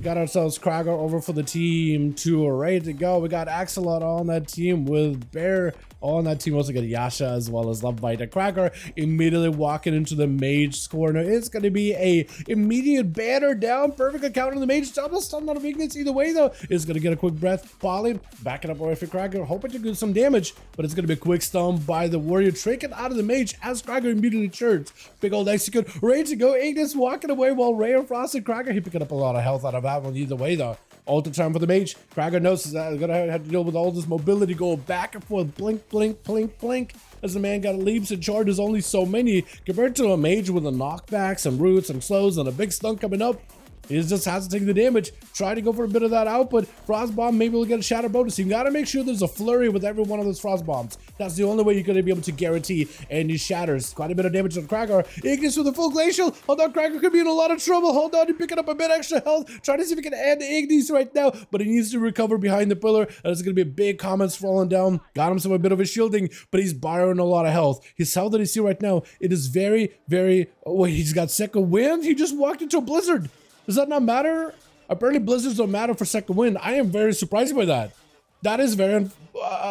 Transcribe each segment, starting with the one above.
got ourselves Krager over for the team 2, ready to go. We got Axolot on that team with Bear on that team. Also got Yasha as well as Lovebite and Krager immediately walking into the mage corner. It's going to be a immediate banner down, perfect counter on the mage. Double stun, not a weakness either way though. It's going to get a quick breath. Polly backing up away for Krager, hoping to do some damage, but it's going to be a quick stun by the warrior, trinket out of the mage as Krager immediately turns. Big old execute, ready to go. Ignis walking away while Ray and Frost and Krager, he picking up a lot of health out of that one either way though. Ultra time for the mage. Krager knows he's gonna have to deal with all this mobility, go back and forth, blink, blink, blink, blink. As the man got leaps and charges, only so many compared to a mage with a knockback, some roots and slows, and a big stun coming up. He just has to take the damage, try to go for a bit of that output. Frost Bomb, maybe we'll get a shatter bonus. You gotta make sure there's a flurry with every one of those Frost Bombs. That's the only way you're gonna be able to guarantee any shatters. Quite a bit of damage on Krager. Ignis with a full glacial. Hold on, Krager could be in a lot of trouble. Hold on, he's picking up a bit extra health. Trying to see if he can end Ignis right now, but he needs to recover behind the pillar. There's gonna be big comments falling down. Got him some a bit of a shielding, but he's borrowing a lot of health. His health that you see right now, it is very, very, oh wait, he's got second wind. He just walked into a blizzard. Does that not matter? Apparently blizzards don't matter for second wind. I am very surprised by that. That is very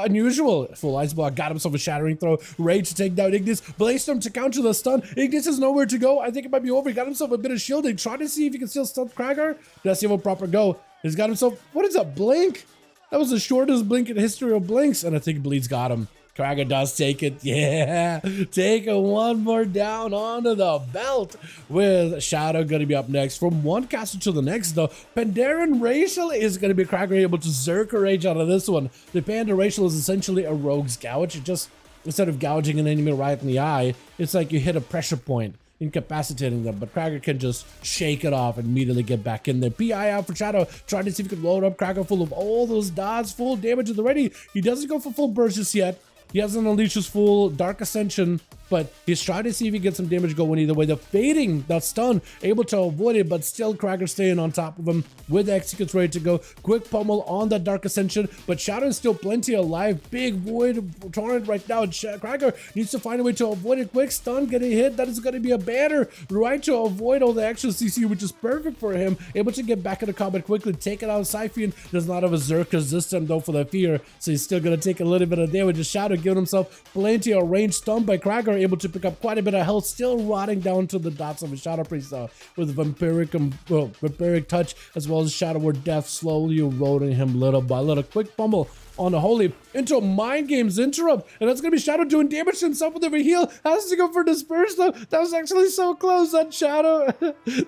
unusual. Full ice block, got himself a shattering throw. Rage to take down Ignis. Blaze Storm to counter the stun. Ignis has nowhere to go. I think it might be over. He got himself a bit of shielding. Trying to see if he can still stun Krager. Does he have a proper go? He's got himself, what is that, blink? That was the shortest blink in history of blinks. And I think Bleed's got him. Krager does take it. Yeah, take it one more down onto the belt with Shadow going to be up next. From one caster to the next though, Pandaren Racial is going to be Krager able to Zerker Rage out of this one. The Panda Racial is essentially a rogue's gouge. It just, instead of gouging an enemy right in the eye, it's like you hit a pressure point, incapacitating them, but Krager can just shake it off and immediately get back in there. PI out for Shadow, trying to see if he can load up Krager full of all those dots, full damage at the ready. He doesn't go for full burst just yet. He hasn't unleashed his full Dark Ascension, but he's trying to see if he gets some damage going either way. The fading, that stun, able to avoid it, but still Krager staying on top of him with executes ready to go. Quick pummel on that Dark Ascension, but Shadow is still plenty alive. Big void torrent right now. Krager needs to find a way to avoid it. Quick stun, getting hit. That is going to be a banner right to avoid all the extra CC, which is perfect for him. Able to get back into combat quickly, take it out of Syphian. Does not have a Zerkers this time though for the fear, so he's still going to take a little bit of damage. The Shadow giving himself plenty of range. Stun by Krager, able to pick up quite a bit of health, still rotting down to the dots of his Shadow Priest with vampiric touch, as well as Shadow Word Death slowly eroding him little by little. Quick pummel on the Holy into a Mind Games interrupt, and that's gonna be Shadow doing damage to himself with every heal. Has to go for Disperse though. That was actually so close. That Shadow,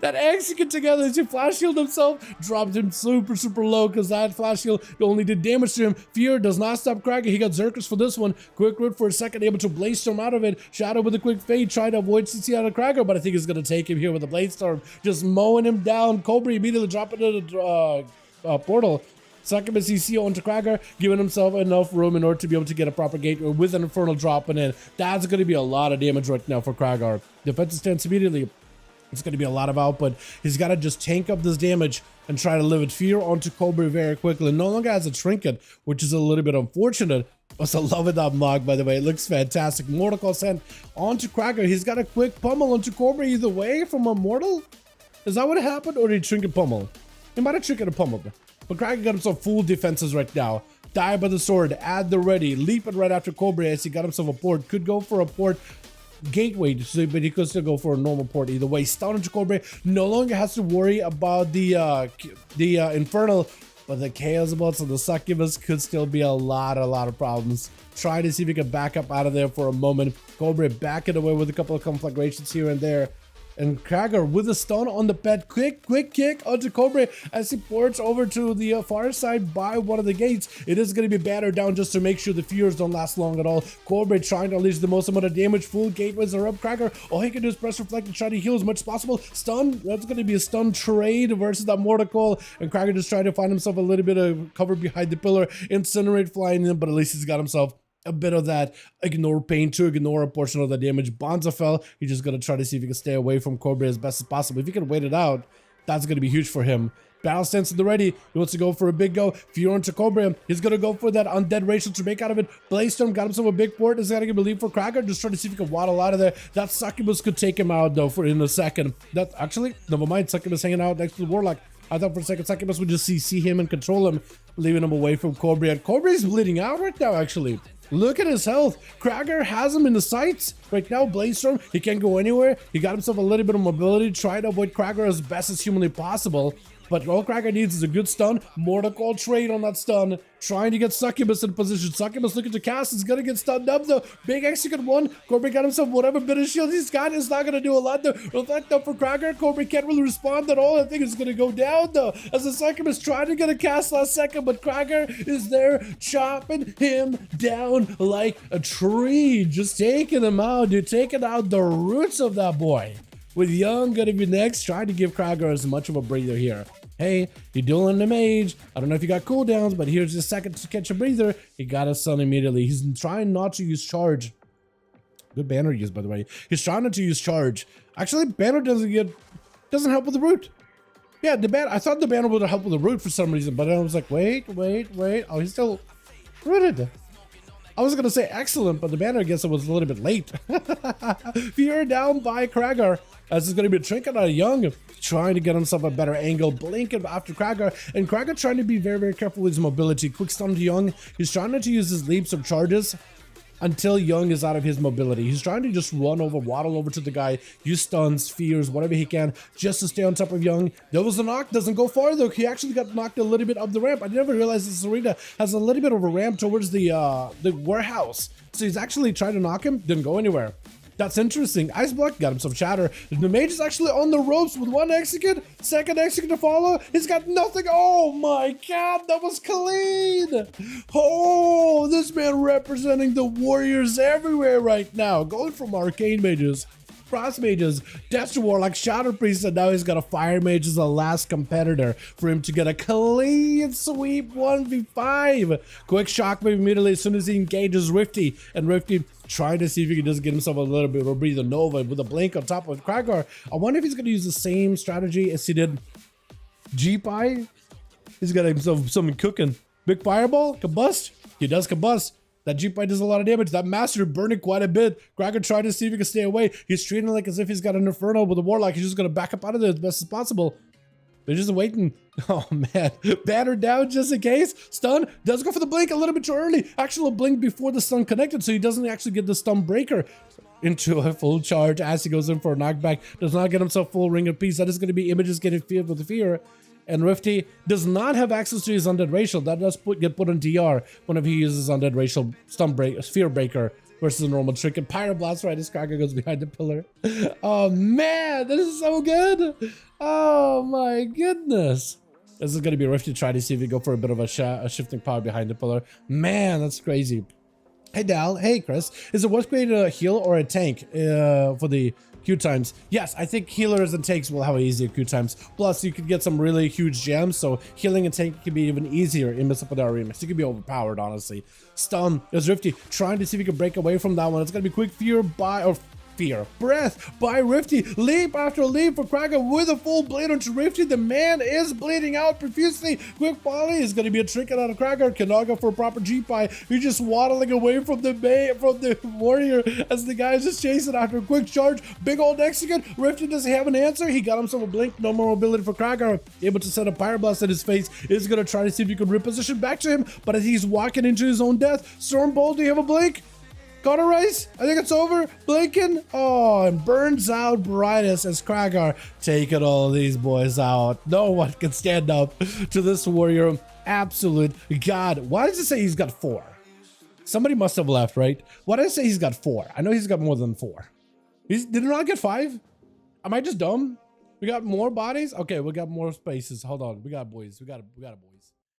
that execute together as he flash healed himself, dropped him super low because that flash heal only did damage to him. Fear does not stop Krager. He got Zerkers for this one. Quick root for a second, able to Blaze Storm out of it. Shadow with a quick fade, trying to avoid CC out of Krager, but I think he's gonna take him here with the Blaze Storm, just mowing him down. Cobra immediately dropping into the portal. Second CC onto Krager, giving himself enough room in order to be able to get a proper gate with an Infernal dropping in. That's going to be a lot of damage right now for Krager. Defensive stance immediately. It's going to be a lot of output. He's got to just tank up this damage and try to live it. Fear onto Cobra very quickly. No longer has a trinket, which is a little bit unfortunate. Also love it, that block, by the way. It looks fantastic. Mortal Call sent onto Krager. He's got a quick pummel onto Cobra either way from a mortal. Is that what happened, or did he trinket pummel? He might have trinket a pummel. But Krager got himself full defenses right now. Die by the sword, add the ready, leap it right after Cobra as he got himself a port. Could go for a port gateway, but he could still go for a normal port either way. Stun into Cobra, no longer has to worry about the Infernal, but the Chaos Bolts and the Succubus could still be a lot of problems. Try to see if he can back up out of there for a moment. Cobra backing away with a couple of conflagrations here and there. And Krager with a stun on the pet, quick kick onto Cobra as he ports over to the far side by one of the gates. It is going to be battered down just to make sure the fears don't last long at all. Cobra trying to unleash the most amount of damage. Full gateways are up. Krager, all he can do is press reflect and try to heal as much as possible. Stun, that's going to be a stun trade versus that Mortal Call. And Krager just trying to find himself a little bit of cover behind the pillar. Incinerate flying in, but at least he's got himself a bit of that ignore pain to ignore a portion of the damage. Bonza fell. He's just going to try to see if he can stay away from Cobra as best as possible. If he can wait it out, that's going to be huge for him. Battle stance in the ready. He wants to go for a big go. Fear onto Cobra. He's going to go for that undead racial to make out of it. Blaze Storm got himself a big port. Is going to give a lead for Krager. Just trying to see if he can waddle out of there. That Succubus could take him out though for in a second. That actually, never mind. Succubus hanging out next to the Warlock. I thought for a second Succubus would just see him and control him, leaving him away from Cobra. And Cobra's bleeding out right now, actually. Look at his health. Krager has him in the sights. Right now, Blazestorm, he can't go anywhere. He got himself a little bit of mobility, trying to avoid Krager as best as humanly possible. But all Krager needs is a good stun. Mortal trade on that stun. Trying to get Succubus in position. Succubus looking to cast. He's going to get stunned up though. Big execute one. Corbin got himself whatever bit of shield he's got. Is not going to do a lot though. Reflect up for Krager. Corbin can't really respond at all. I think it's going to go down though. As the Succubus trying to get a cast last second. But Krager is there chopping him down like a tree. Just taking him out, dude. Taking out the roots of that boy. With Young gonna be next, trying to give Krager as much of a breather here. Hey, you're dueling the mage. I don't know if you got cooldowns, but here's a second to catch a breather. He got his stun immediately. He's trying not to use charge. Good banner use, by the way. He's trying not to use charge. Actually, banner doesn't help with the root. Yeah, I thought the banner would help with the root for some reason, but I was like, wait. Oh, he's still rooted. I was gonna say excellent, but the banner, I guess it was a little bit late. Fear down by Krager. As it's gonna be a trinket out of Young, trying to get himself a better angle, blinking after Krager, and Krager trying to be very, very careful with his mobility. Quick stun to Young. He's trying not to use his leaps or charges until Young is out of his mobility. He's trying to just waddle over to the guy, use stuns, fears, whatever he can, just to stay on top of Young. There was a knock, doesn't go far though. He actually got knocked a little bit up the ramp. I never realized this arena has a little bit of a ramp towards the warehouse. So he's actually trying to knock him, didn't go anywhere. That's interesting. Ice Block got himself shatter. The mage is actually on the ropes with one execute, second execute to follow. He's got nothing. Oh my god, that was clean. Oh, this man representing the warriors everywhere right now. Going from arcane mages, frost mages, Destro Warlock, Shadow Priest, and now he's got a fire mage as the last competitor for him to get a clean sweep 1v5. Quick shockwave immediately as soon as he engages Rifty, and Rifty trying to see if he can just get himself a little bit of a breather Nova with a blink on top of Krager. I wonder if he's going to use the same strategy as he did G-Pie. He's got himself something cooking. Big fireball, combust. He does combust. That G-Pie does a lot of damage. That Master burning quite a bit. Krager trying to see if he can stay away. He's treating it like as if he's got an Inferno with a Warlock. He's just going to back up out of there as best as possible. They're just waiting. Oh man, batter down just in case. Stun does go for the blink a little bit too early. Actually, a blink before the stun connected, so he doesn't actually get the stun breaker into a full charge as he goes in for a knockback. Does not get himself full ring of peace. That is going to be Images getting feared with the fear. And Rifty does not have access to his undead racial. That does get put on DR whenever he uses undead racial fear breaker versus a normal trick. And Pyroblast right as Krager goes behind the pillar. Oh man, this is so good. Oh my goodness. This is going to be Rifty trying to see if he go for a bit of a shifting power behind the pillar. Man, that's crazy. Hey Dal, hey Chris. Is it worth creating a heal or a tank for the Q times? Yes, I think healers and tanks will have easier Q times. Plus, you could get some really huge gems, so healing and tank can be even easier in Mesopotamia Remix. You could be overpowered, honestly. Stun is Rifty trying to see if he can break away from that one. It's gonna be quick breath by Rifty. Leap after leap for Krager with a full blade onto Rifty. The man is bleeding out profusely. Quick volley is going to be a trinket out of Krager. Cannot go for a proper G-Pie. He's just waddling away from the warrior as the guy is just chasing after a quick charge. Big old execute. Rifty doesn't have an answer. He got himself a blink. No more mobility for Krager. Able to set a Pyroblast in his face. Is going to try to see if he can reposition back to him, but as he's walking into his own death. Stormbolt, do you have a blink? Cauterize? I think it's over. Blinking. Oh, and burns out brightest as Krager taking all these boys out. No one can stand up to this warrior. Absolute god. Why does it say he's got 4? Somebody must have left, right? Why did I say he's got 4? I know he's got more than 4. Did he not get 5? Am I just dumb? We got more bodies? Okay, we got more spaces. Hold on. We got boys. We got boys.